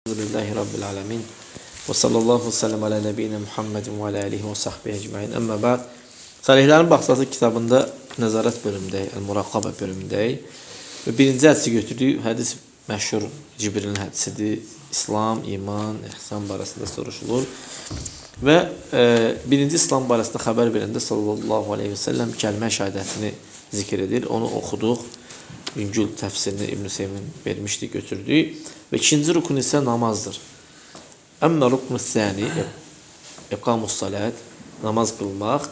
Elhamdülillahi Rabbil alemin. Və sallallahu sellem alə nəbiyyina Muhammedin və alə alihi və sahbihi ecmain. Əmmə bə'd. Salihlərin Baxsası kitabında nəzarət bölümündəyik, el-Muraqabə bölümündəyik. Və birinci hədisi götürdük. Hədis məşhur Cibrilin hədisidir. İslam, iman, ihsan barəsində soruşulur. Və birinci İslam barəsində xəbər verəndə sallallahu aleyhi və səlləm kəlmə şəhadətini zikr edir. Onu oxuduq. Yüngül təfsirini İbn-i Seymin vermişdik, götürdük. Və ikinci rukun isə namazdır. Əmmə ruknu səni, iqamus salat, namaz qılmaq.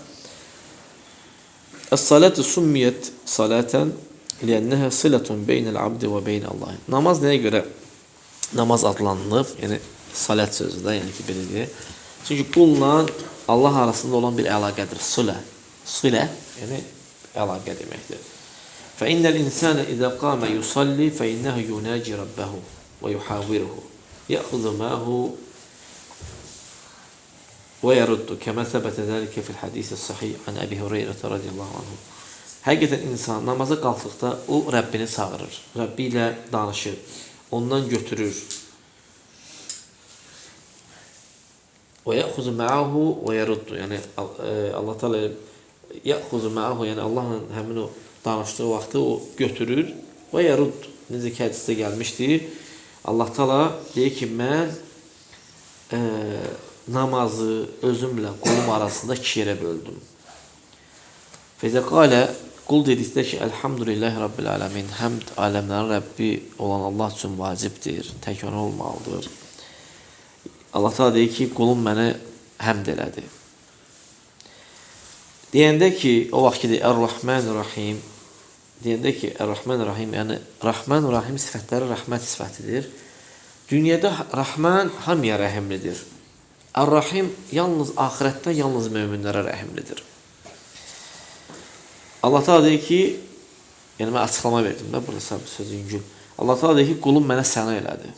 Əs-salatu summiyyət salatan li'annəha silatun beynəl abdi və beynəllah. Namaz nəyə görə namaz adlanılıb? Yəni salat sözü də, yəni ki, belədir. Çünki qulla Allah arasında olan bir əlaqədir. Silə. Silə, yəni əlaqə deməkdir. فإن الإنسان إذا قام يصلي فإنه يناجي ربه ويحاوره يأخذ معه ويرد كما ثبت ذلك في الحديث الصحيح عن أبي هريرة رضي الله عنه. Həqiqətən insan namaza qalxdıqda o Rəbbini çağırır, Rəbbi ilə danışır, ondan götürür. ويأخذ معه ويرد. Yəni Allah Teala يأخذ معه, yəni Allahla həmin o danışdığı vaxtı o götürür və yarud. Necə ki, hədisdə gəlmişdir. Allah Teala deyir ki, mən namazı özümlə qulum arasında iki yerə böldüm. Fəzə qalə, qul dedikdə ki, Elhamdülillahi Rabbil alemin, həmd aləmlərin Rəbbi olan Allah üçün vacibdir, tək ona olmalıdır. Allah Teala deyir ki, qulum mənə həmd elədi. Deyəndə ki, o vaxt ki, Ər-Rahman-Rahim, deyəndə ki, Ər-Rahman-Rahim, yəni Rahman-Rahim sifətləri rəhmət sifətidir. Dünyada Rahman hamıya rəhimlidir. Ər-Rahim yalnız axirətdə yalnız möminlərə rəhimlidir. Allah Teala deyir ki, yəni mən açıqlama verdim də, burası sözü yüngül. Allah Teala deyir ki, qulum mənə səna elədi.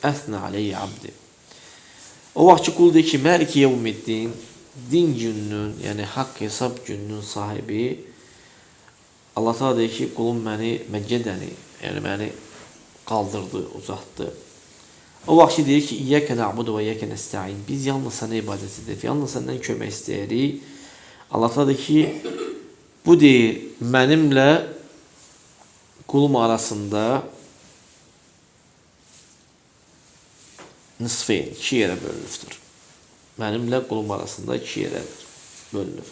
Əsnə aleyhi abdi. O vaxt ki, qul deyir ki, Məliki yevmiddin, din gününün, yəni haqq hesab gününün sahibi, Allah Teala deyir ki, qulum məni məccədəni, yəni məni qaldırdı, uzatdı. O vaxt ki, deyir ki, İyyəkə na'budu və iyyəkə nəstəin. Biz yalnız sənə ibadət edirik, yalnız səndən kömək istəyirik. Allah Teala deyir ki, bu deyir, mənimlə qulum arasında nisfeyn, iki yerə bölünübdür. Mənimlə qulum arasında iki yerə bölünür.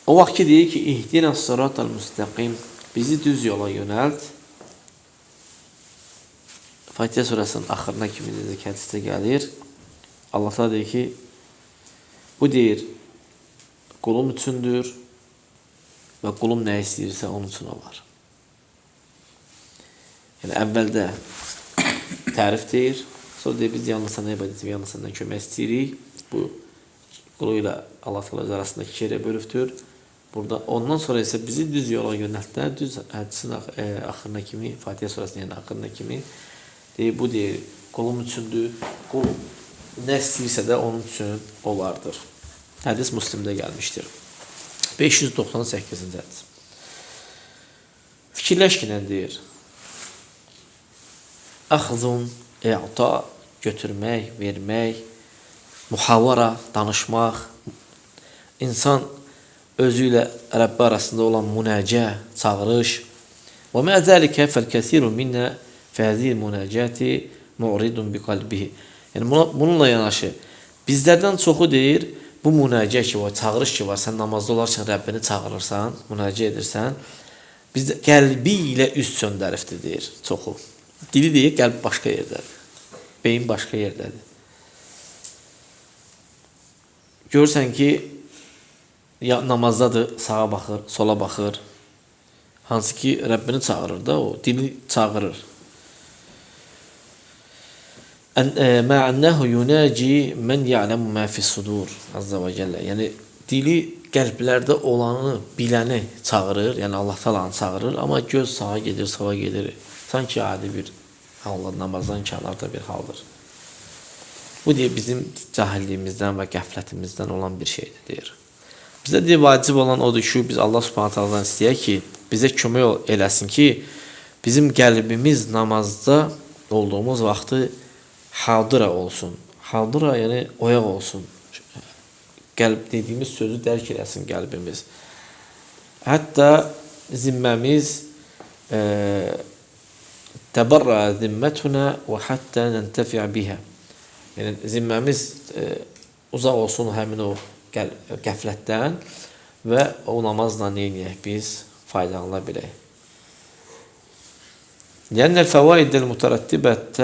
O vaxt ki, deyir ki, İhdinəs sıratal müstəqim, bizi düz yola yönəlt. Fatihə surəsinin axırına kimi deyir ki, hədisdə gəlir. Allah da deyir ki, bu deyir, qulum üçündür və qulum nə istəyirsə onun üçün olar. Yəni, əvvəldə tərif deyir, sonra deyir, biz yalnız sənə ibadət edirik, yalnız səndən kömək istəyirik. Bu, qulu ilə Allah Teala arasında iki yerə bölübdür. Burada, ondan sonra isə bizi düz yola yönəltdilər, düz hədisin axırına kimi, Fatihə surəsinin axırına kimi deyir, bu deyir, qulum üçündür, qul nə istəyirsə də onun üçün olardır. Hədis Müslimdə gəlmişdir. 598-ci hədis. Fikirləş ki, nə deyir? Əxzun, i'ta, götürmək, vermək, muhavara, danışmaq, insan özü ilə Rəbbi arasında olan münəcə, çağırış. Və mə zəlikə fəl-kəsiru minnə fəzil münəcəti mu'ridun bi qalbihi. Yəni, bununla yanaşı, bizlərdən çoxu deyir, bu münəcə ki var, çağırış ki var, sən namazda olarkən Rəbbini çağırırsan, münəcə edirsən, bizdə qəlbi ilə üz çöndərifdir, deyir, çoxu. Dili deyir, qəlb başqa yerdədir. Beyin başqa yerdədir. Görürsən ki, ya namazdadır, sağa baxır, sola baxır. Hansı ki, Rəbbini çağırır da o, dili çağırır. Mə'annəhu yunaci mən ya'ləmu mə fis-sudur azza və cəllə. Yəni, dili qəlblərdə olanı, biləni çağırır, yəni Allah Teala'nı çağırır, amma göz sağa gedir, sola gedir. Sanki adi bir halda, namazdan kənarda bir haldır. Bu deyir, bizim cahilliyimizdən və qəflətimizdən olan bir şeydir, deyir. Bizə deyir, vacib olan odur ki, biz Allah Subhanahu Taala'dan istəyək ki, bizə kömək eləsin ki, bizim qəlbimiz namazda olduğumuz vaxtı hadıra olsun. Hadıra yəni oyaq olsun. Qəlb dediyimiz sözü dərk eləsin qəlbimiz. Hətta zimməmiz təbarra zimmetuna və hatta nentəfi'a biha. Yəni zimməmiz uzaq olsun həmin o qəflətdən və o namazla neyniyək biz faydalana bilək. لأن الفوائد المترتبة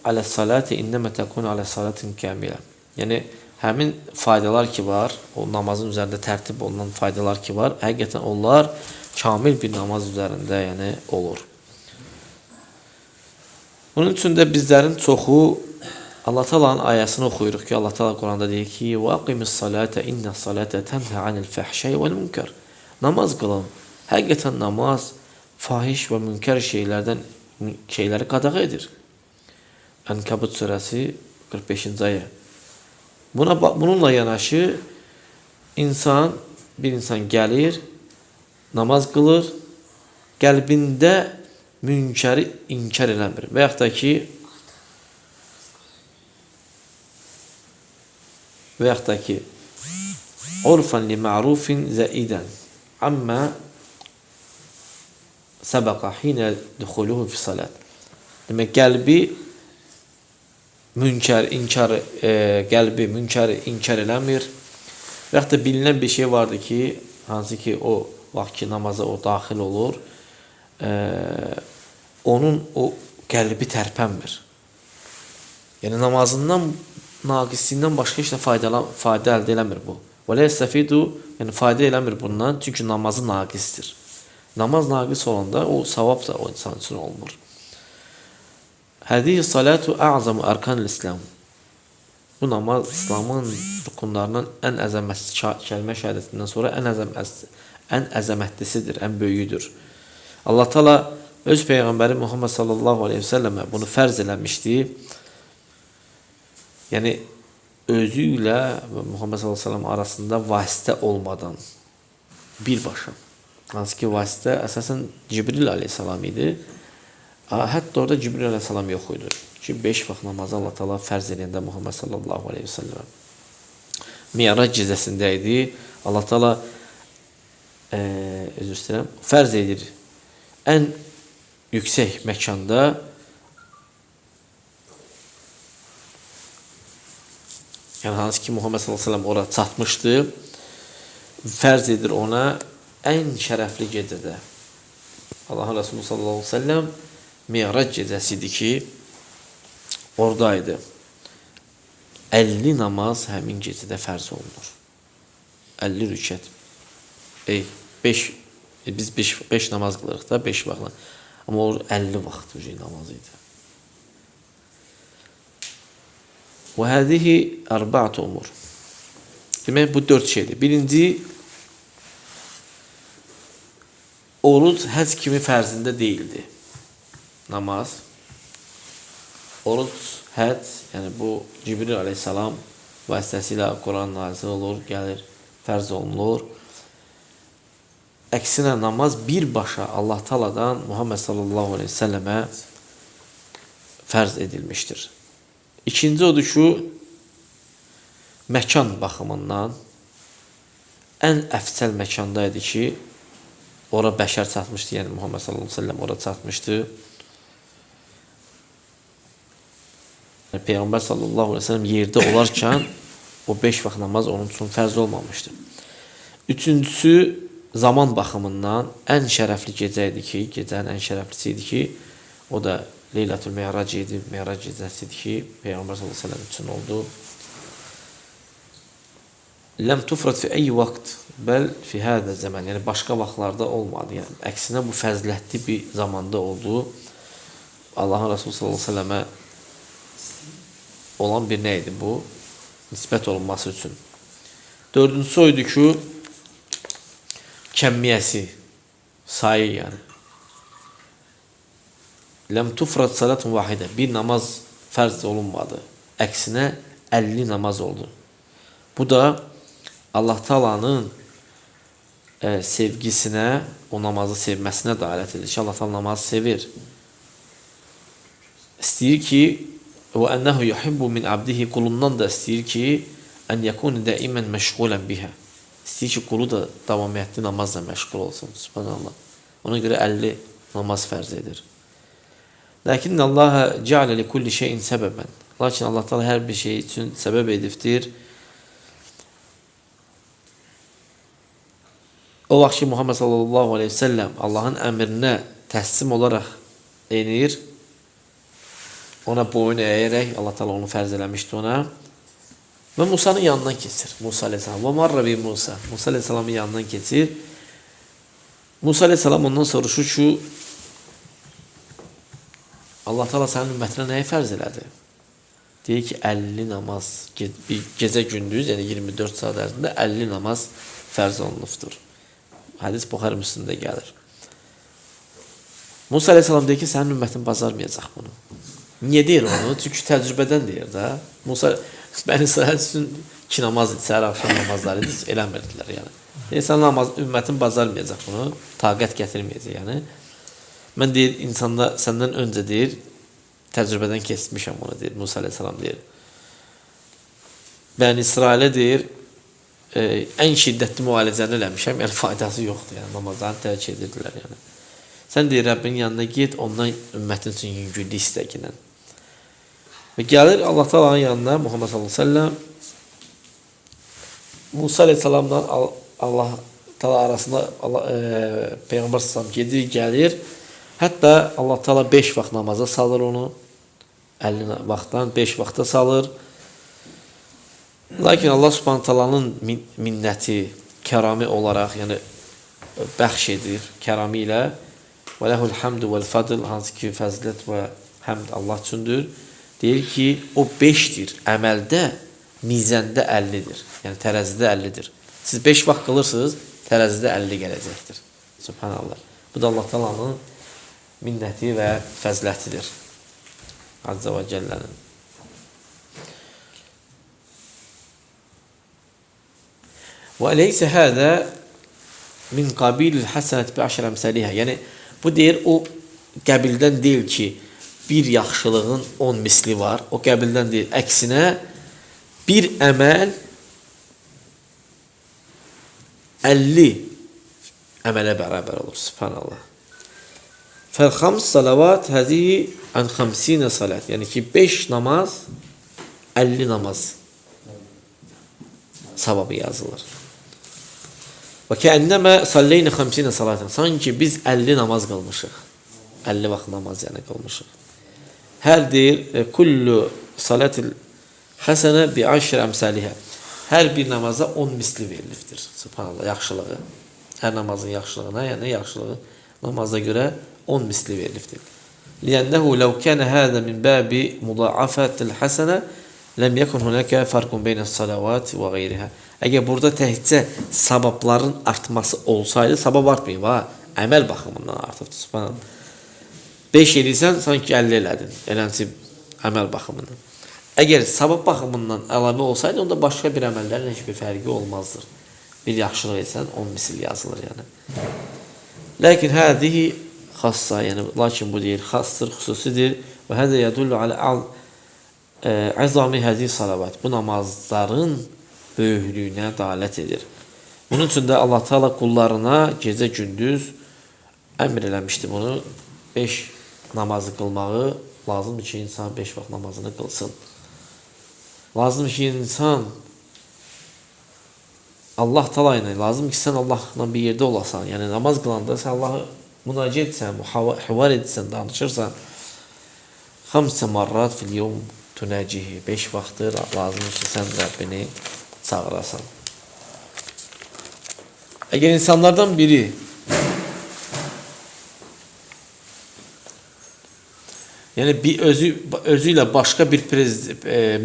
على الصلاة إنما تكون على صلاة كاملة. Yəni həmin faydalar ki var, o namazın üzərində tərtib olunan faydalar ki var, həqiqətən onlar kamil bir namaz üzərində yəni olur. Bunun üçün də bizlərin çoxu Allah Taala'nın ayəsini oxuyuruq ki, Allah Taala Quranda deyir ki: "Və aqimis salate inna salate tenha anil fahşai vel munkar." Namaz qılın. Həqiqətən namaz fahiş və münkər şeyləri qadağa edir. Ənkabut surəsi 45-ci ayə. Bununla yanaşı bir insan gəlir, namaz qılır, qəlbində münkəri inkar eləmir. Və yaxud da ki urfan li ma'rufin zaidan amma sabaqa hina dukhuluhu fi salat. Demək qəlbi münkəri inkar eləmir. Və yaxud da bilinən bir şey vardı ki, hansı ki o vaxt ki namaza o daxil olur, onun o qəlbi tərpənmir. Yəni namazından naqisliyindən başqa heç nə fayda əldə eləmir bu. Və la yəstəfidu, yəni fayda eləmir bundan, çünki namazı naqisdir. Namaz naqis olanda o savab da o insan üçün olmur. Hədihi salatu a'zamu arkanil İslam. Bu namaz İslamın rukunlarından ən əzəmətli kəlmə şəhadətindən sonra ən əzəmətlisidir, ən böyüdür. Allah Taala öz peyğəmbəri Muhammed sallallahu aleyhi ve sellemə bunu fərz eləmişdi. Yəni özü ilə Muhammed sallallahu aleyhi ve sellem arasında vasitə olmadan birbaşa. Hansı ki vasitə əsasən Cibril aleyhissalam idi. Hətta orada Cibril aleyhissalam yox idi. Ki 5 vaxt namazı Allah Taala fərz edəndə Muhammed sallallahu aleyhi ve sellem Mi'rac gecəsində idi. Allah Taala özür istəyirəm, fərz edir ən yüksək məkanda yəni hansı ki Muhammed sallallahu aleyhi ve sellem oraya çatmışdı, fərz edir ona ən şərəfli gecədə. Allahın Resulü sallallahu aleyhi ve sellem Mi'rac gecəsidir ki oradaydı. 50 namaz həmin gecədə fərz olunur. 50 rükət. Biz 5 namaz qılırıq da 5 vaxtla. Amma o 50 vaxt namaz idi. Və hədihi ərba'atu umur. Demək bu 4 şeydir. Birinci, oruc həc kimi fərzində deyildi. Namaz. Oruc, həc, yəni bu Cibril aleyhissalam vasitəsilə Quran nazil olur, gəlir, fərz olunur. Əksinə namaz birbaşa Allah Taala'dan Muhammed sallallahu aleyhi ve sellemə fərz edilmişdir. İkinci odur ki, məkan baxımından ən əfsəl məkandaydı ki, ora bəşər çatmışdı, yəni Muhammed sallallahu aleyhi ve sellem ora çatmışdı. Peyğəmbər sallallahu aleyhi ve sellem yerdə olarkən o 5 vaxt namaz onun üçün fərz olmamışdı. Üçüncüsü, zaman baxımından ən şərəfli gecə idi ki, gecənin ən şərəflisi idi ki, o da Leylatul Mi'rac idi, Mi'rac gecəsi idi ki, Peyğəmbər sallallahu aleyhi ve sellem üçün oldu. Ləm tufrat fi ey vaxt, bəl fi hədə zaman, yəni başqa vaxtlarda olmadı. Yəni, əksinə bu fəzilətli bir zamanda oldu. Allahın Resulü sallallahu aleyhi ve sellemə olan bir nə idi bu? Nisbət olunması üçün. Dördüncüsü oydu ki, kəmmiyyəsi, sayı yəni. Ləm tufrat salatun vahidə. Bir namaz fərz olunmadı. Əksinə 50 namaz oldu. Bu da Allah Taala'nın sevgisinə, o namazı sevməsinə dəlalət edir ki, Allah Taala namazı sevir. İstəyir ki, və ənəhu yuhibbu min abdihi, qulundan da istəyir ki, ən yekunu daimən məşğulən bihə. İstəyir ki, qulu da davamiyyətli namazla məşğul olsun. Subhanallah. Ona görə 50 namaz fərz edir. Lakin Allah cəalə li kulli şeyin səbəbən. Lakin Allah Taala hər bir şey üçün səbəb edibdir. O vaxt ki, Muhammed sallallahu aleyhi ve sellem Allahın əmrinə təslim olaraq enir, ona boyun əyərək, Allah Taala onu fərz eləmişdi ona və Musa'nın yanından keçir. Musa aleyhisselam. Və marra bi Musa. Musa aleyhisselamın yanından keçir. Musa aleyhisselam ondan soruşur ki, Allah Taala sənin ümmətinə nəyi fərz elədi? Deyir ki, 50 namaz, gecə gündüz, yəni 24 saat ərzində 50 namaz fərz olunubdur. Hədis Buxari Müslimdə gəlir. Musa aleyhisselam deyir ki, sənin ümmətin bacarmayacaq bunu. Niyə deyir onu? Çünki təcrübədən deyir də. Musa, Bəni İsrail üçün 2 namaz idi, səhər axşam namazları idi, eləmirdilər yəni. Sən ümmətin bacarmayacaq bunu, taqət gətirməyəcək yəni. Mən deyir, insanda səndən öncə deyir, təcrübədən keçmişəm onu deyir, Musa aleyhisselam deyir. Bəni İsrailə deyir, ən şiddətli müalicəni eləmişəm, yəni faydası yoxdur, yəni namazlarını tərk edirdilər yəni. Sən deyir, Rəbbin yanına get, ondan ümmətin üçün yüngüllük istəkinən. Və gəlir Allah Taala'nın yanına, Muhammed sallallahu aleyhi ve sellem, Musa aleyhisselamla Allah Taala arasında Peyğəmbər sallallahu gedir, gəlir. Hətta Allah Taala 5 vaxt namaza salır onu, 50 vaxtdan 5 vaxta salır. Lakin Allah Subhanahu Taala'nın minnəti, kərami olaraq, yəni bəxş edir kərami ilə. Və lehul hamdu vel fadl, hansı ki fəzilət və həmd Allah üçündür. Deyir ki, o 5-dir, əməldə, mizəndə 50-dir. Yəni tərəzidə 50-dir. Siz 5 vaxt qılırsınız, tərəzidə 50 gələcəkdir. Subhanallah. Bu da Allah Taala'nın minnəti və fəzilətidir. Azza və Cəllənin. Və leysə hədə min qabilil həsənət bi əşr əmsəlihə. Yəni, bu deyir, o qəbildən deyil ki, bir yaxşılığın 10 misli var. O qəbildən deyil. Əksinə, bir əməl 50 əmələ bərabər olur. Subhanallah. Fəl-xams salavat həzihi ən 50 salat. Yəni ki, 5 namaz 50 namaz savabı yazılır. Və kənnəmə salleynə 50 salatan. Sanki biz 50 namaz qılmışıq. 50 vaxt namaz yəni qılmışıq. Hər deyir, kullu salatil həsənə bi əşr əmsəlihə. Hər bir namaza 10 misli verilibdir. Subhanallah, yaxşılığı. Hər namazın yaxşılığına, yəni yaxşılığı namaza görə 10 misli verilibdir. Liyənəhu ləv kənə hədə min bəbi mudaafətil həsənə ləm yəkun hunəkə fərqun beynə salavat və qeyrihə. Əgər burada təhcə savabların artması olsaydı, savab artmayıb ha, əməl baxımından artıbdır. Subhanallah. 5 edirsən, sanki 50 elədin, eləncə əməl baxımından. Əgər savab baxımından əlavə olsaydı, onda başqa bir əməllərin heç bir fərqi olmazdır. Bir yaxşılıq etsən, 10 misil yazılır yəni. Lakin hədihi xassa, yəni lakin bu deyir, xassdır, xüsusidir. Və hədə yədullu alə əzami həzi salavat. Bu namazların böyüklüyünə dəlalət edir. Bunun üçün də Allah Taala qullarına gecə gündüz əmr eləmişdi bunu. 5 namazı qılmağı lazımdır ki, insan 5 vaxt namazını qılsın. Lazımdır ki, insan Allah Taala ilə, lazımdır ki, sən Allahla bir yerdə olasan. Yəni namaz qılanda sən Allahı münaciət etsən, hivar etsən, danışırsan. 5 marrat fil yevm tunacihi. 5 vaxtdır lazımdır ki, sən Rəbbini çağırasan. Əgər insanlardan biri yəni bir özü ilə başqa bir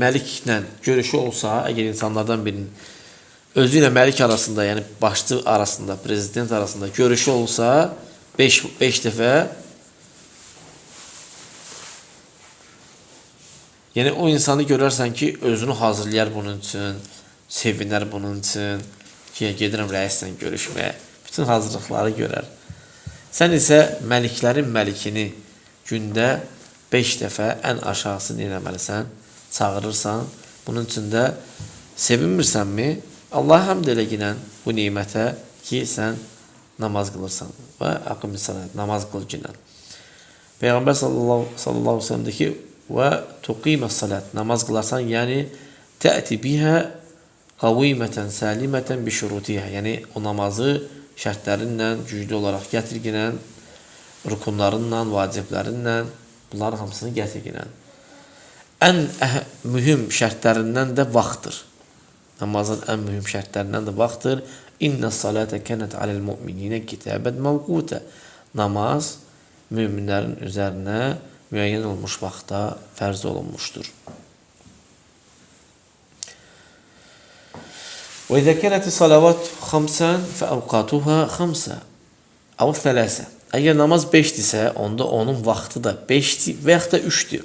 məliklə görüşü olsa, əgər insanlardan birinin özü ilə məlik arasında, yəni başçı arasında, prezident arasında görüşü olsa 5 dəfə, yəni o insanı görərsən ki, özünü hazırlayar bunun üçün, sevinər bunun üçün ki, gedirəm rəislə görüşməyə. bütün hazırlıqları görər. Sən isə məliklərin məlikini gündə 5 dəfə ən aşağısını eləməlisən, çağırırsan. Bunun üçün də sevinmirsənmi? Allah həmd elə ginən bu nimətə ki, sən namaz qılırsan və aqim-i salat, namaz qıl ginən. Peyğəmbər sallallahu aleyhi ve sellem deyir ki, və tuqimə salat, namaz qılarsan, yəni tə'ti bihə qavimətən, səlimətən bi şurutiyyə, yəni o namazı şərtlərinlə, güclü olaraq gətirginən, rukunlarınla, vaciblərinlə, bunların hamısını gətirginən. Ən mühüm şərtlərindən də vaxtdır. Namazın ən mühüm şərtlərindən də vaxtdır. İnnə salətə kənət aləl müminə kitabən məvqutə. Namaz müminlərin üzərinə müəyyən olmuş vaxtda fərz olunmuşdur. Və izə kənəti salavat xamsən fəəvqatuhə xamsə əv thələsə. Əgər namaz 5-dirsə, onda onun vaxtı da 5-dir və yaxud da 3-dür.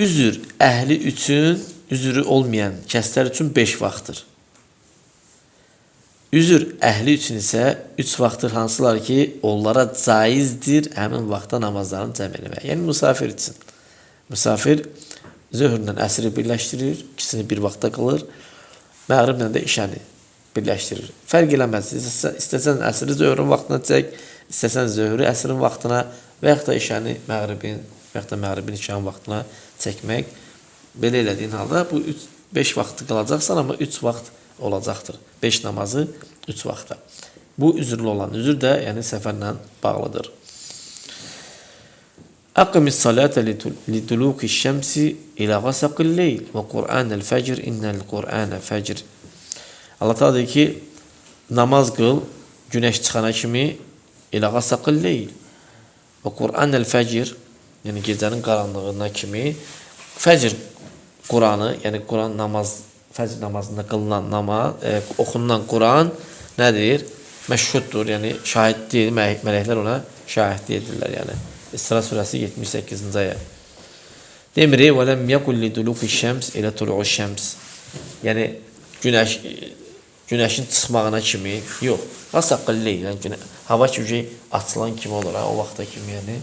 Üzr əhli üçün, üzrü olmayan kəslər üçün 5 vaxtdır. Üzr əhli üçün isə 3 vaxtdır, hansılar ki, onlara caizdir həmin vaxtda namazlarını cəm eləmək. Yəni, müsafir üçün. Müsafir zöhrlə əsri birləşdirir, ikisini bir vaxtda qılır, məğriblə də işəni birləşdirir. Fərq eləməz. İstəsən əsri zöhrün vaxtına çək, istəsən zöhrü əsrin vaxtına və yaxud da işəni məğribin və yaxud da məğribin işanın vaxtına çəkmək. Belə elədiyin halda bu 5 vaxtı qalacaqsan, amma 3 vaxt olacaqdır. 5 namazı 3 vaxtda. Bu üzrlü olan üzr də yəni səfərlə bağlıdır. Əqimis salətə liduluki şəmsi ilə qasaqil leyl və Qur'anəl fəcr innəl Qur'anə fəcr. Allah da deyir ki, namaz qıl günəş çıxana kimi ilə qasaqil leyl və Qur'anəl fəcr, yəni gecənin qaranlığına kimi fəcr Quranı, yəni Quran namaz, fəcr namazında qılınan namaz, oxunan Quran nədir? Məşhuddur, yəni şahid deyil, mələklər ona şahidlik edirlər, yəni. İsra surəsi 78-ci ayə. Demir, və ləm yəqul liduluki şəms ilə tuluğu şəms. Yəni, günəşin çıxmağına kimi, yox, qasaqilli, yəni hava ki, açılan kimi olur, o vaxta kimi, yəni,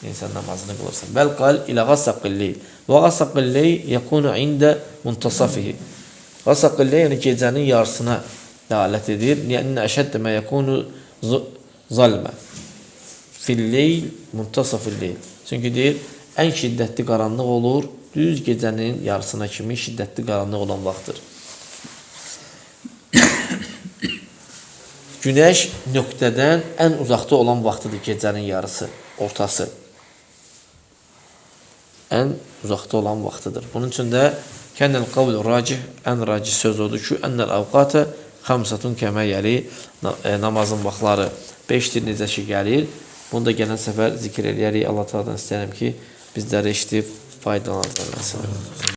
insan namazını qılırsan. Bəl qal ilə qasaqilli. Və qasaqilli yəkunu ində muntasafihi. Qasaqilli, yəni gecənin yarısına dəalət edir. Yəni, əşəddə mə yəkunu zalmə. Filleyl, muntasafilleyl. Çünki deyir, ən şiddətli qaranlıq olur, düz gecənin yarısına kimi şiddətli qaranlıq olan vaxtdır. Günəş nöqtədən ən uzaqda olan vaxtıdır gecənin yarısı, ortası. Ən uzaqda olan vaxtıdır. Bunun üçün də kənəl qavlu racih, ən racih söz odur ki, ənəl avqatə xamsatun kəmə yəli, namazın vaxtları 5-dir necə ki gəlir. Bunu da gələn səfər zikr eləyərik. Allah Teala'dan istəyirəm ki, bizləri eşidib faydalanırlar.